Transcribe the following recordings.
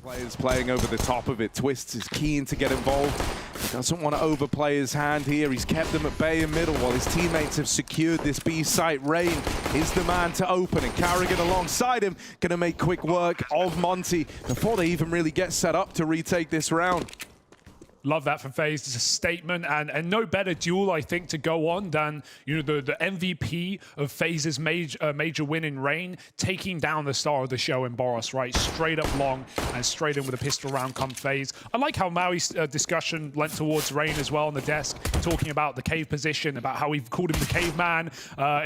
Players playing over the top of it. Twists is keen to get involved. He doesn't want to overplay his hand here. He's kept them at bay in middle while his teammates have secured this B site. Rain is the man to open, and Carrigan alongside him going to make quick work of Monte before they even really get set up to retake this round. Love that from FaZe. It's a statement, and no better duel, I think, to go on than the MVP of FaZe's major win in Rain, taking down the star of the show in Boros, right? Straight up long and straight in with a pistol round come FaZe. I like how Maui's discussion lent towards Rain as well on the desk, talking about the cave position, about how we've called him the caveman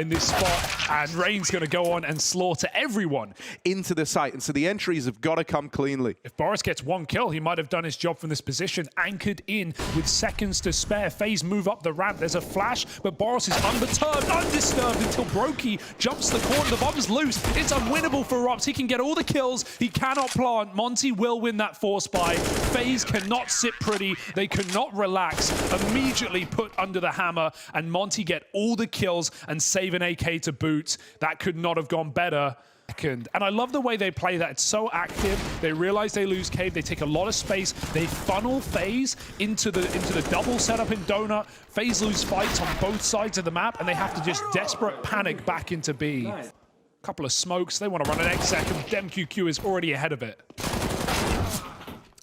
in this spot, and Rain's going to go on and slaughter everyone into the site, and so the entries have got to come cleanly. If Boros gets one kill, he might have done his job from this position, anchored in with seconds to spare. FaZe move up the ramp. There's a flash, but Boros is unperturbed, undisturbed until Brokey jumps the corner. The bomb's loose. It's unwinnable for Rops. He can get all the kills. He cannot plant. Monte will win that force buy. FaZe cannot sit pretty. They cannot relax. Immediately put under the hammer, and Monte get all the kills and save an AK to boot. That could not have gone better. And I love the way they play that. It's so active. They realize they lose Cave. They take a lot of space. They funnel FaZe into the double setup in Donut. FaZe lose fights on both sides of the map, and they have to just desperate panic back into B. Couple of smokes. They want to run an exec, and DemQQ is already ahead of it.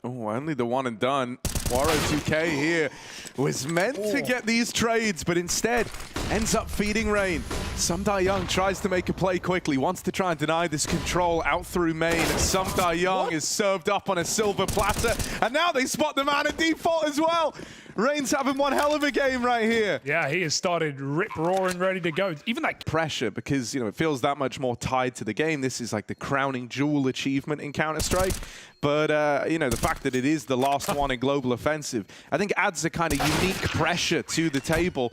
Oh, only the one and done. Waro 2K here was meant to get these trades, but instead ends up feeding Rain. Sumdai Young tries to make a play quickly, wants to try and deny this control out through main. Sumdai Young is served up on a silver platter, and now they spot the man at default as well. Rain's having one hell of a game right here. Yeah, he has started rip-roaring, ready to go. Even that pressure, because it feels that much more tied to the game. This is like the crowning jewel achievement in Counter-Strike. But the fact that it is the last one in Global Offensive, I think adds a kind of unique pressure to the table.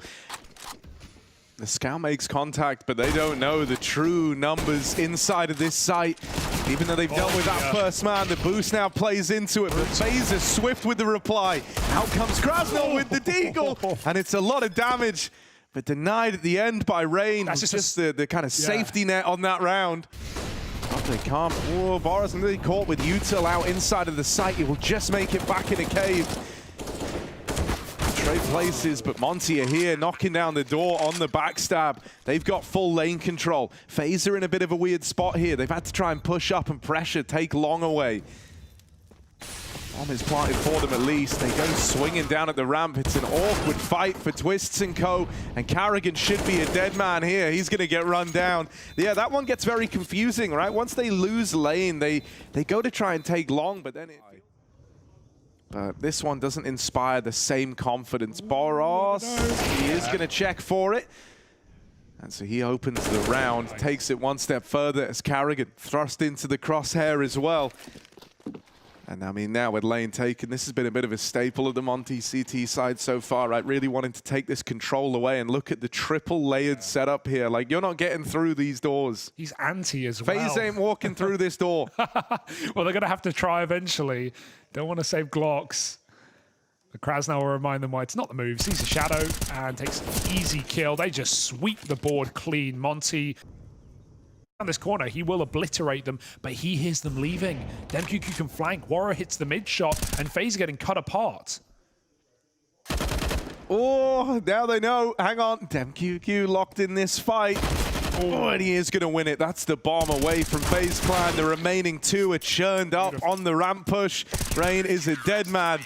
The scout makes contact, but they don't know the true numbers inside of this site. Even though they've dealt with that first man, the boost now plays into it. But FaZe is swift with the reply. Out comes Krasnov with the deagle, and it's a lot of damage, but denied at the end by Rain. That's just the kind of safety net on that round. But they can't. Oh, Boros really caught with Util out inside of the site. He will just make it back in a cave. Trade places, but Monte are here knocking down the door on the backstab. They've got full lane control. FaZe are in a bit of a weird spot here. They've had to try and push up and pressure, take long away. Bomb is planted for them at least. They go swinging down at the ramp. It's an awkward fight for Twists and co. And Carrigan should be a dead man here. He's going to get run down. Yeah, that one gets very confusing, right? Once they lose lane, they go to try and take long, but then this one doesn't inspire the same confidence. Boros, he is going to check for it. And so he opens the round, takes it one step further as Carrigan thrust into the crosshair as well. And I mean, now with lane taken, this has been a bit of a staple of the Monte CT side so far, right? Really wanting to take this control away, and look at the triple layered setup here. Like, you're not getting through these doors. He's anti as well. FaZe ain't walking through this door. Well, they're going to have to try eventually. Don't want to save Glocks. But Krasnov will remind them why it's not the move. Sees a shadow and takes an easy kill. They just sweep the board clean. Monte down this corner, he will obliterate them, but he hears them leaving. DemQQ can flank. Waro hits the mid shot, and FaZe getting cut apart. Oh, now they know. Hang on. DemQQ locked in this fight. Oh, and he is going to win it. That's the bomb away from FaZe Clan. The remaining two are churned up on the ramp push. Rain is a dead man.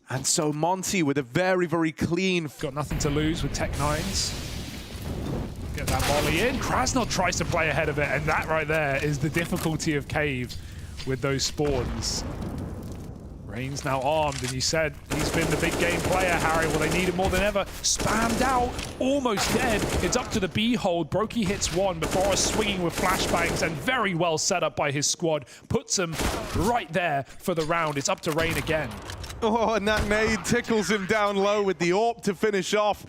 And so Monte with a very, very clean... Got nothing to lose with Tech 9s. Get that volley in. Krasnov tries to play ahead of it, and that right there is the difficulty of Cave with those spawns. Rain's now armed, and you said he's been the big game player, Harry. Well, they need him more than ever. Spammed out, almost dead. It's up to the B hold. Brokey hits one before swinging with flashbangs, and very well set up by his squad. Puts him right there for the round. It's up to Rain again. Oh, and that nade tickles him down low with the AWP to finish off.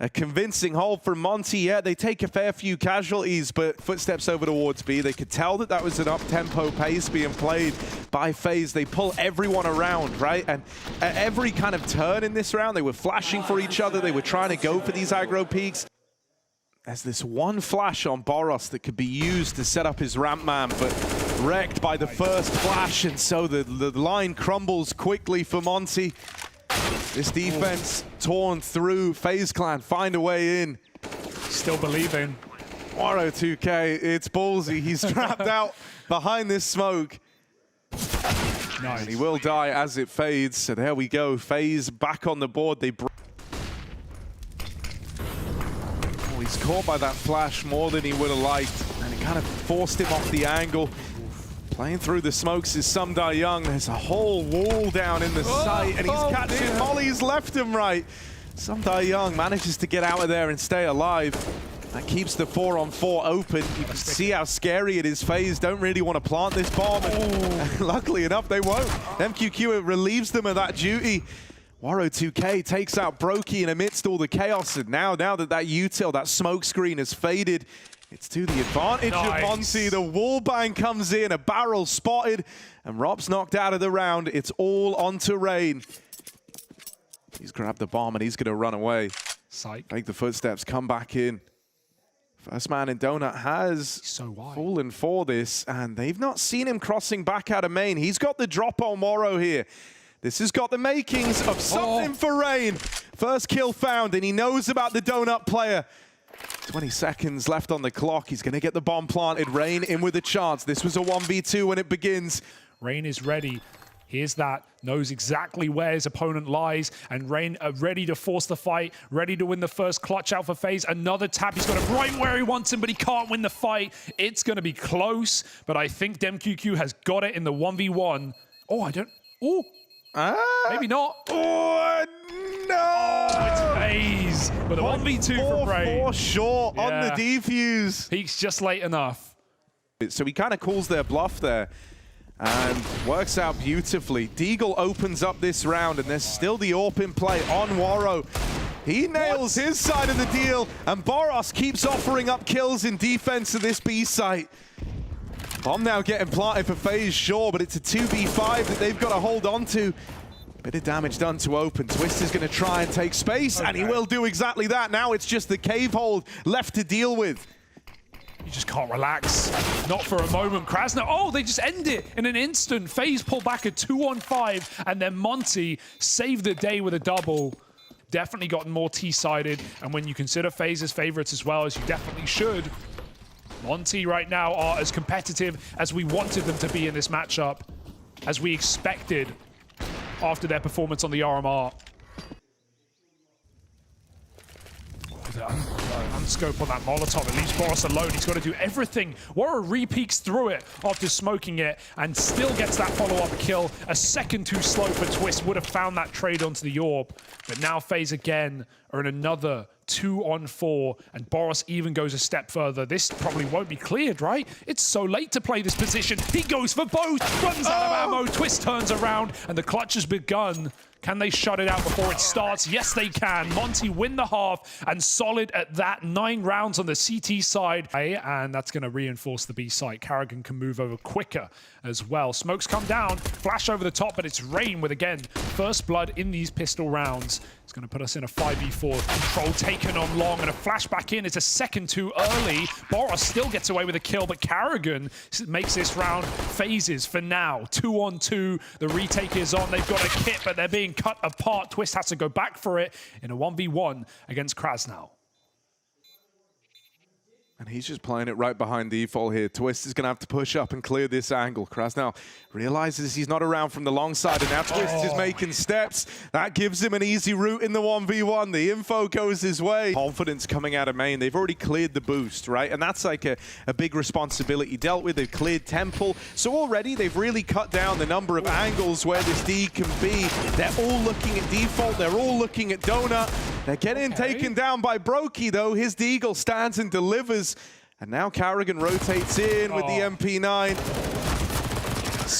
A convincing hold from Monte. Yeah, they take a fair few casualties, but footsteps over towards B. They could tell that that was an up-tempo pace being played by FaZe. They pull everyone around, right? And at every kind of turn in this round, they were flashing for each other. They were trying to go for these aggro peaks. There's this one flash on Boros that could be used to set up his ramp man, but wrecked by the first flash, and so the line crumbles quickly for Monte. This defense torn through. FaZe Clan find a way in. Still believing. Waro 2K, it's ballsy. He's trapped out behind this smoke. Nice. And he will die as it fades. So there we go. FaZe back on the board. He's caught by that flash more than he would have liked, and it kind of forced him off the angle. Playing through the smokes is Sumdai Young. There's a whole wall down in the sight, and he's catching mollies left and right. Sumdai Young manages to get out of there and stay alive. That keeps the 4-on-4 open. You can see how scary it is. FaZe don't really want to plant this bomb, and luckily enough, they won't. MQQ relieves them of that duty. Waro 2K takes out Brokey in amidst all the chaos, and now that util, that smoke screen has faded, it's to the advantage of Monte. The wallbang comes in, a barrel spotted, and Rob's knocked out of the round. It's all onto Rain. He's grabbed the bomb and he's going to run away. Psych. Make the footsteps come back in. First man in Donut has fallen for this, and they've not seen him crossing back out of main. He's got the drop on Waro here. This has got the makings of something for Rain. First kill found, and he knows about the Donut player. 20 seconds left on the clock. He's going to get the bomb planted. Rain in with a chance. This was a 1v2 when it begins. Rain is ready. Here's that. Knows exactly where his opponent lies. And Rain ready to force the fight. Ready to win the first clutch out for FaZe. Another tap. He's got him right where he wants him, but he can't win the fight. It's going to be close, but I think DemQQ has got it in the 1v1. Oh, I don't... Oh! Maybe not. Oh, no! Oh, it's FaZe. But a 1v2 from Rain. 4 short on the defuse. Peaks just late enough. So he kind of calls their bluff there and works out beautifully. Deagle opens up this round, and there's still the AWP in play on Waro. He nails his side of the deal, and Boros keeps offering up kills in defense of this B site. Bomb now getting planted for FaZe, sure, but it's a 2v5 that they've got to hold on to. Bit of damage done to open. Twister's going to try and take space, and he will do exactly that. Now it's just the cave hold left to deal with. You just can't relax. Not for a moment. Krasner, oh, they just end it in an instant. FaZe pull back a 2-on-5, and then Monte saved the day with a double. Definitely gotten more T-sided, and when you consider FaZe's favorites as well, as you definitely should, Monte right now are as competitive as we wanted them to be in this matchup, as we expected after their performance on the RMR. Unscope on that Molotov. It leaves Boros alone. He's got to do everything. Waro re-peeks through it after smoking it and still gets that follow-up kill. A second too slow for Twist. Would have found that trade onto the Orb. But now FaZe again are in another 2-on-4, and Boros even goes a step further. This probably won't be cleared, right? It's so late to play this position. He goes for both, runs out of ammo. Twist turns around, and the clutch has begun. Can they shut it out before it starts? Yes, they can. Monte win the half, and solid at that. 9 rounds on the CT side. And that's going to reinforce the B site. Karrigan can move over quicker as well. Smokes come down, flash over the top, but it's Rain with, again, first blood in these pistol rounds. It's going to put us in a 5v4. Control taken on long, and a flash back in. It's a second too early. Boros still gets away with a kill, but Karrigan makes this round FaZe's for now. 2-on-2. The retake is on. They've got a kit, but they're being cut apart. Twist has to go back for it in a 1v1 against Krasnow. And he's just playing it right behind default here. Twist is going to have to push up and clear this angle. Krasnow realizes he's not around from the long side, and now Twist is making steps. That gives him an easy route in the 1v1. The info goes his way. Confidence coming out of main. They've already cleared the boost, right? And that's like a big responsibility dealt with. They've cleared Temple. So already they've really cut down the number of angles where this D can be. They're all looking at default. They're all looking at Donut. They're getting taken down by Brokey, though. His Deagle stands and delivers. And now Karrigan rotates in with the MP9.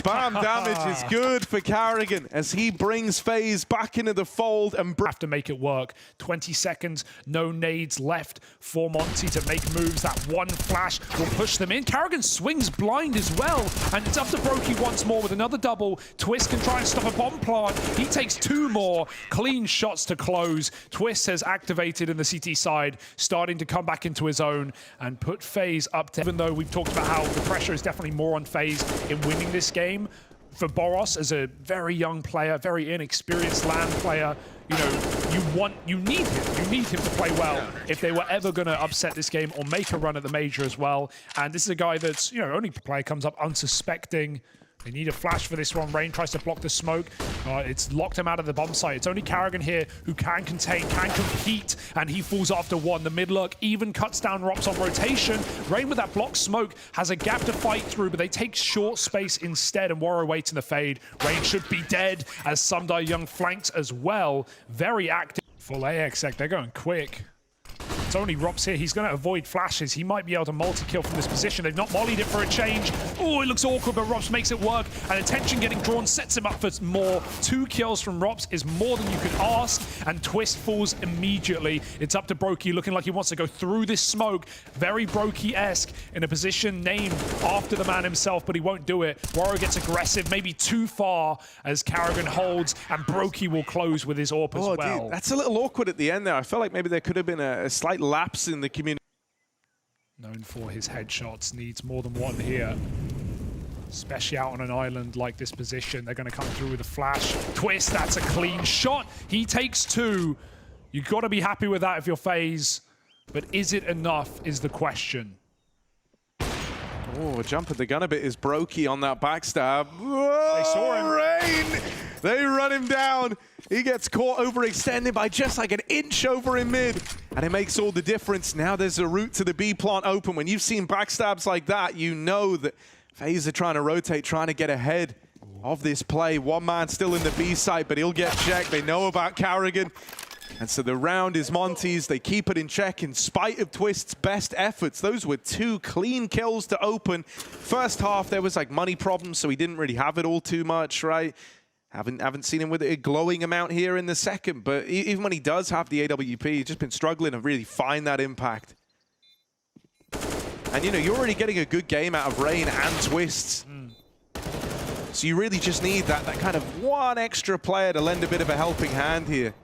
spam damage is good for Carrigan as he brings FaZe back into the fold and have to make it work. 20 seconds, no nades left for Monte to make moves. That one flash will push them in. Carrigan swings blind as well, and it's up to Brokey once more with another double. Twist can try and stop a bomb plant. He takes 2 more clean shots to close. Twist has activated in the CT side, starting to come back into his own and put FaZe up to, even though we've talked about how the pressure is definitely more on FaZe in winning this game. For Boros, as a very young player, very inexperienced LAN player, you know, you need him to play well if they were ever going to upset this game or make a run at the major as well. And this is a guy that's, you know, only player comes up unsuspecting. They need a flash for this one. Rain tries to block the smoke. It's locked him out of the bomb site. It's only Carrigan here who can contain, can compete, and he falls after 1. The mid lurk even cuts down Rops on rotation. Rain with that block smoke has a gap to fight through, but they take short space instead, and Warrior waits in the fade. Rain should be dead as Sundai Young flanks as well. Very active. Full AXX, they're going quick. It's only Rops here. He's going to avoid flashes. He might be able to multi-kill from this position. They've not mollied it for a change. Oh, it looks awkward, but Rops makes it work. And attention getting drawn sets him up for more. 2 kills from Rops is more than you could ask. And Twist falls immediately. It's up to Brokey, looking like he wants to go through this smoke. Very Brokey-esque in a position named after the man himself, but he won't do it. Warrior gets aggressive, maybe too far as Carrigan holds, and Brokey will close with his AWP as well. Dude, that's a little awkward at the end there. I felt like maybe there could have been a slight lapse in the community. Known for his headshots, needs more than one here. Especially out on an island like this position. They're going to come through with a flash. Twist, that's a clean shot. He takes 2. You've got to be happy with that if you're FaZe. But is it enough is the question. Oh, jumping the gun a bit is Brokey on that backstab. Whoa, they saw him. Rain! They run him down. He gets caught overextended by just like an inch over in mid. And it makes all the difference. Now there's a route to the B plant open. When you've seen backstabs like that, you know that FaZe are trying to rotate, trying to get ahead of this play. One man still in the B site, but he'll get checked. They know about Carrigan. And so the round is Monte's. They keep it in check in spite of Twist's best efforts. Those were 2 clean kills to open. First half, there was like money problems, so he didn't really have it all too much, right? Haven't seen him with a glowing amount here in the second, but even when he does have the AWP, he's just been struggling to really find that impact. And you know, you're already getting a good game out of Rain and Twists. So you really just need that kind of one extra player to lend a bit of a helping hand here.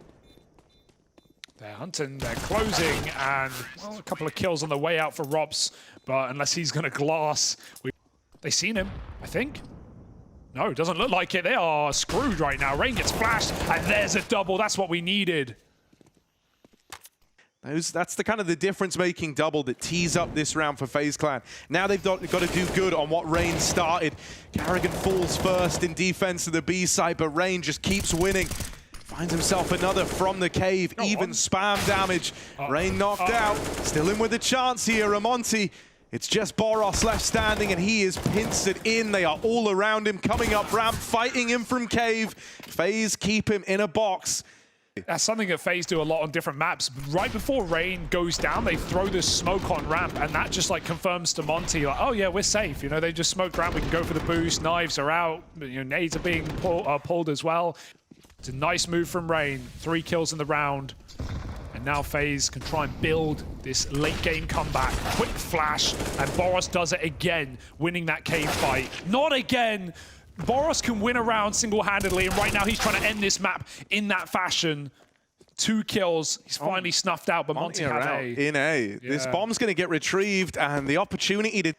They're hunting, they're closing, and well, a couple of kills on the way out for Rops, but unless he's going to glass, they've seen him, I think. No, it doesn't look like it. They are screwed right now. Rain gets flashed, and there's a double. That's what we needed. That's the kind of the difference-making double that tees up this round for FaZe Clan. Now they've got to do good on what Rain started. Carrigan falls first in defense of the B side, but Rain just keeps winning. Finds himself another from the cave, even spam damage. Rain knocked out, still in with a chance here, Monte. It's just Boros left standing, and he is pincered in. They are all around him, coming up ramp, fighting him from cave. FaZe keep him in a box. That's something that FaZe do a lot on different maps. Right before Rain goes down, they throw this smoke on ramp, and that just like confirms to Monte, like, oh yeah, we're safe. You know, they just smoked ramp, we can go for the boost, knives are out, you know, nades are being pulled as well. It's a nice move from Rain, 3 kills in the round. And now FaZe can try and build this late game comeback. Quick flash, and Boros does it again, winning that cave fight. Not again! Boros can win a round single-handedly, and right now he's trying to end this map in that fashion. 2 kills, he's finally snuffed out, but Monte had A. In A. Yeah. This bomb's going to get retrieved, and the opportunity to...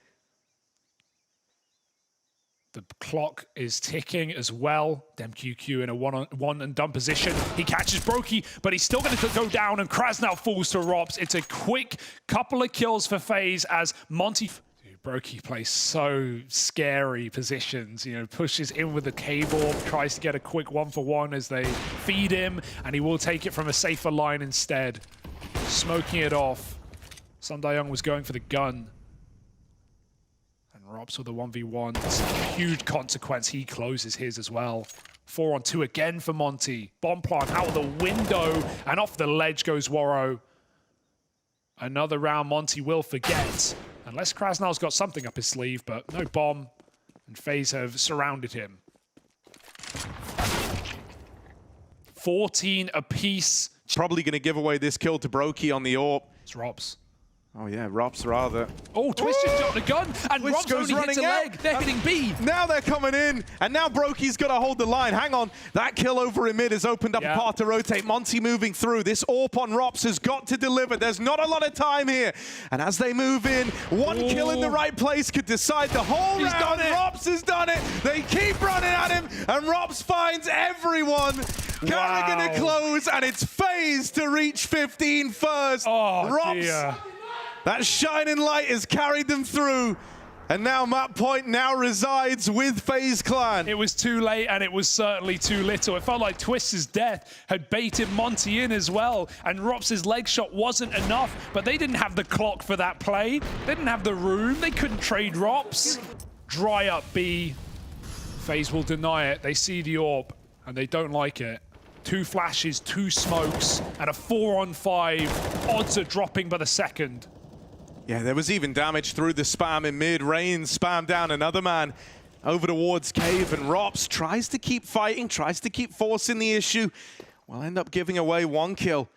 The clock is ticking as well. DemQQ in a one and done position. He catches Brokey, but he's still going to go down, and Krasnov falls to Rops. It's a quick couple of kills for FaZe as Monte... Brokey plays so scary positions, you know, pushes in with the cable, tries to get a quick 1-for-1 as they feed him, and he will take it from a safer line instead. Smoking it off. Sundai Young was going for the gun. Rops with a 1v1. It's a huge consequence. He closes his as well. 4-on-2 again for Monte. Bomb plant out of the window, and off the ledge goes Warro. Another round Monte will forget. Unless Krasnow's got something up his sleeve, but no bomb. And FaZe have surrounded him. 14 apiece. Probably going to give away this kill to Brokey on the AWP. It's Robs. Oh yeah, Robs rather. Oh, Twist just dropped the gun, and Twist Robs goes only hits a running leg. They're hitting B. Now they're coming in, and now Brokey's got to hold the line. Hang on, that kill over in mid has opened up a path to rotate. Monte moving through. This AWP on Robs has got to deliver. There's not a lot of time here. And as they move in, one kill in the right place could decide the whole round. Done it. Robs has done it. They keep running at him, and Robs finds everyone. Carrigan to close, and it's FaZe to reach 15 first. Oh, Robs. dear. That shining light has carried them through. And now Map Point now resides with FaZe Clan. It was too late, and it was certainly too little. It felt like Twist's death had baited Monte in as well, and Rops's leg shot wasn't enough, but they didn't have the clock for that play. They didn't have the room. They couldn't trade Rops. Dry up B. FaZe will deny it. They see the AWP, and they don't like it. 2 flashes, 2 smokes, and a 4-on-5. Odds are dropping by the second. Yeah, there was even damage through the spam in mid. Rain spam down another man over towards Cave, and Rops tries to keep fighting, tries to keep forcing the issue. Will end up giving away 1 kill.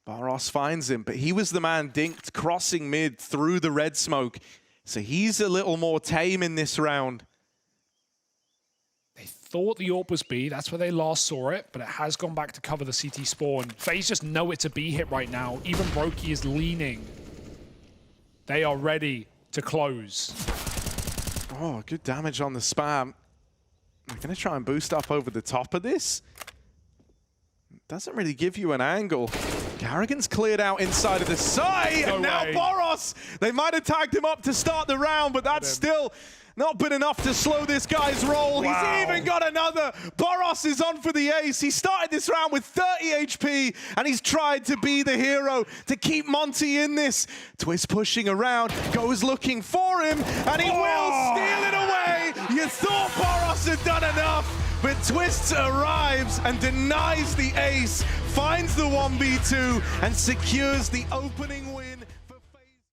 Barros finds him, but he was the man dinked crossing mid through the red smoke. So he's a little more tame in this round. They thought the AWP was B, that's where they last saw it, but it has gone back to cover the CT spawn. FaZe just know it's a B hit right now. Even Brokey is leaning. They are ready to close. Oh, good damage on the spam. They're going to try and boost up over the top of this. Doesn't really give you an angle. Carrigan's cleared out inside of the side, and now Boros! They might have tagged him up to start the round, but that's still not been enough to slow this guy's roll. He's even got another. Boros is on for the ace. He started this round with 30 HP, and he's tried to be the hero to keep Monte in this. Twist pushing around, goes looking for him, and he will steal it away. You thought Boros had done enough, but Twist arrives and denies the ace, finds the 1v2, and secures the opening